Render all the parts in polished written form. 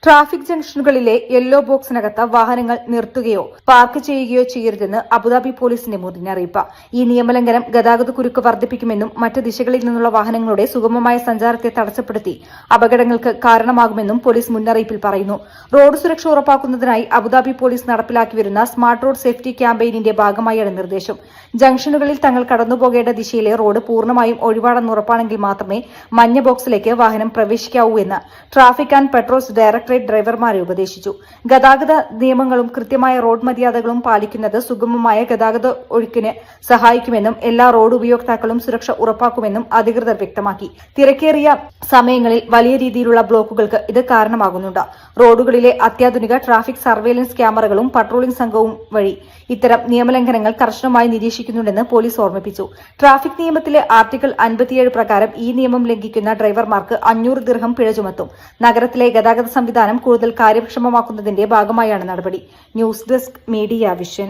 Traffic ജംഗ്ഷനുകളിലെ yellow ബോക്സിനകത്ത് വാഹനങ്ങൾ നിർത്തുകയോ park ചെയ്യുകയോ ചെയ്യരുതെന്ന് അബുദാബി പോലീസിന്റെ മുന്നറിയിപ്പ്. ഈ നിയമലംഘനം ഗതാഗതക്കുരുക്ക് വർദ്ധിപ്പിക്കുമെന്നും മറ്റ് ദിശകളിൽ നിന്നുള്ള വാഹനങ്ങളുടെ സുഗമമായ സഞ്ചാരത്തെ തടസ്സപ്പെടുത്തി അപകടങ്ങൾക്ക് കാരണമാകുമെന്നും പോലീസ് മുന്നറിയിപ്പിൽ പറയുന്നു. റോഡ് സുരക്ഷ ഉറപ്പാക്കുന്നതിനായി അബുദാബി പോലീസ് നടപ്പിലാക്കിവരുന്ന സ്മാർട്ട് റോഡ് സേഫ്റ്റി ക്യാമ്പയിനിന്റെ ഭാഗമായാണ് നിർദ്ദേശം. ജംഗ്ഷനുകളിൽ തങ്ങൾ കടന്നുപോകേണ്ട ദിശയിലെ റോഡ് പൂർണ്ണമായും ഒഴിവാണെന്ന് ഉറപ്പാണെങ്കിൽ മാത്രമേ മഞ്ഞ ബോക്സിലേക്ക് വാഹനം പ്രവേശിക്കാവൂ എന്ന് ട്രാഫിക് ആൻഡ് പെട്രോൾസ് ഡയറക്ടറേറ്റ് ഡ്രൈവർമാരെ ഉപദേശിച്ചു. ഗതാഗത നിയമങ്ങളും കൃത്യമായ റോഡ് മര്യാദകളും പാലിക്കുന്നത് സുഗമമായ ഗതാഗത ഒഴുക്കിന് സഹായിക്കുമെന്നും എല്ലാ റോഡ് ഉപയോക്താക്കളും സുരക്ഷ ഉറപ്പാക്കുമെന്നും അധികൃതർ വ്യക്തമാക്കി. തിരക്കേറിയ സമയങ്ങളിൽ വലിയ രീതിയിലുള്ള ബ്ലോക്കുകൾക്ക് ഇത് കാരണമാകുന്നുണ്ട്. റോഡുകളിലെ അത്യാധുനിക ട്രാഫിക് സർവേലൻസ് ക്യാമറകളും പട്രോളിംഗ് സംഘവും വഴി ഇത്തരം നിയമലംഘനങ്ങൾ കർശനമായി നിരീക്ഷിക്കുന്നുണ്ടെന്ന് പോലീസ് ഓർമ്മിപ്പിച്ചു. ട്രാഫിക് നിയമത്തിലെ ആർട്ടിക്കിൾ 57 പ്രകാരം ഈ നിയമം ലംഘിക്കുന്ന ഡ്രൈവർമാർക്ക് 500 ദിർഹം പിഴ ചുമത്തും. നഗരത്തിലെ ഗതാഗത സംവിധാനം കൂടുതൽ കാര്യക്ഷമമാക്കുന്നതിന്റെ ഭാഗമായാണ് നടപടി. News desk media vision.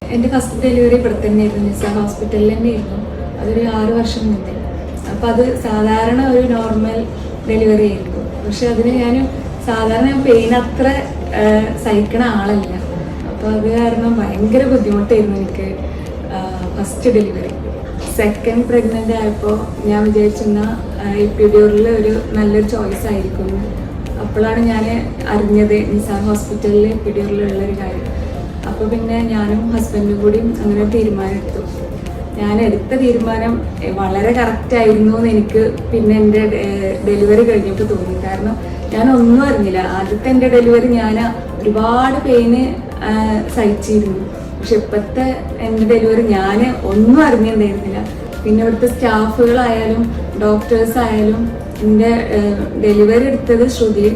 എൻ്റെ ഫസ്റ്റ് ഡെലിവറി ഇവിടെ തന്നെയായിരുന്നു, നിസാർ ഹോസ്പിറ്റലിൽ തന്നെയായിരുന്നു. അതൊരു 6 വർഷം മുന്നേ. അപ്പോൾ അത് സാധാരണ ഒരു നോർമൽ ഡെലിവറി ആയിരുന്നു. പക്ഷെ അതിന് ഞാൻ സാധാരണ പെയിൻ അത്ര സഹിക്കണ ആളല്ല. അപ്പോൾ അത് കാരണം ഭയങ്കര ബുദ്ധിമുട്ടായിരുന്നു എനിക്ക് ഫസ്റ്റ് ഡെലിവറി. സെക്കൻഡ് പ്രഗ്നൻ്റ് ആയപ്പോൾ ഞാൻ വിചാരിച്ചിരുന്ന എപ്പിഡ്യൂറൽ ഒരു നല്ലൊരു ചോയ്സ് ആയിരിക്കും. അപ്പോഴാണ് ഞാൻ അറിഞ്ഞത് നിസാർ ഹോസ്പിറ്റലിൽ എപ്പിഡ്യൂറലുള്ളൊരു കാര്യം. അപ്പോൾ പിന്നെ ഞാനും ഹസ്ബൻഡും കൂടി അങ്ങനെ തീരുമാനമെടുത്തു. ഞാൻ എടുത്ത തീരുമാനം വളരെ കറക്റ്റായിരുന്നു എന്ന് എനിക്ക് പിന്നെ എൻ്റെ ഡെലിവറി കഴിഞ്ഞപ്പോൾ തോന്നി. കാരണം ഞാൻ ഒന്നും അറിഞ്ഞില്ല. ആദ്യത്തെ എൻ്റെ ഡെലിവറി ഞാൻ ഒരുപാട് പെയിന് സഹിച്ചിരുന്നു. പക്ഷെ ഇപ്പോഴത്തെ എൻ്റെ ഡെലിവറി ഞാൻ ഒന്നും അറിഞ്ഞിട്ടുണ്ടായിരുന്നില്ല. പിന്നെ ഇവിടുത്തെ സ്റ്റാഫുകളായാലും ഡോക്ടേഴ്സ് ആയാലും എൻ്റെ ഡെലിവറി എടുത്തത് ശ്രുതി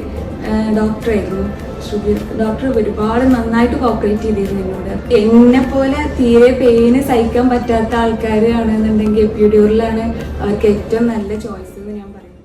ഡോക്ടറായിരുന്നു. ശ്രുതി ഡോക്ടർ ഒരുപാട് നന്നായിട്ട് കോപ്പറേറ്റ് ചെയ്തിരുന്നു എന്നോട്. എന്നെ പോലെ തീരെ പെയിന് സഹിക്കാൻ പറ്റാത്ത ആൾക്കാരാണെന്നുണ്ടെങ്കിൽ എപ്പിഡ്യൂറലാണ് അവർക്ക് ഏറ്റവും നല്ല ചോയ്സ്.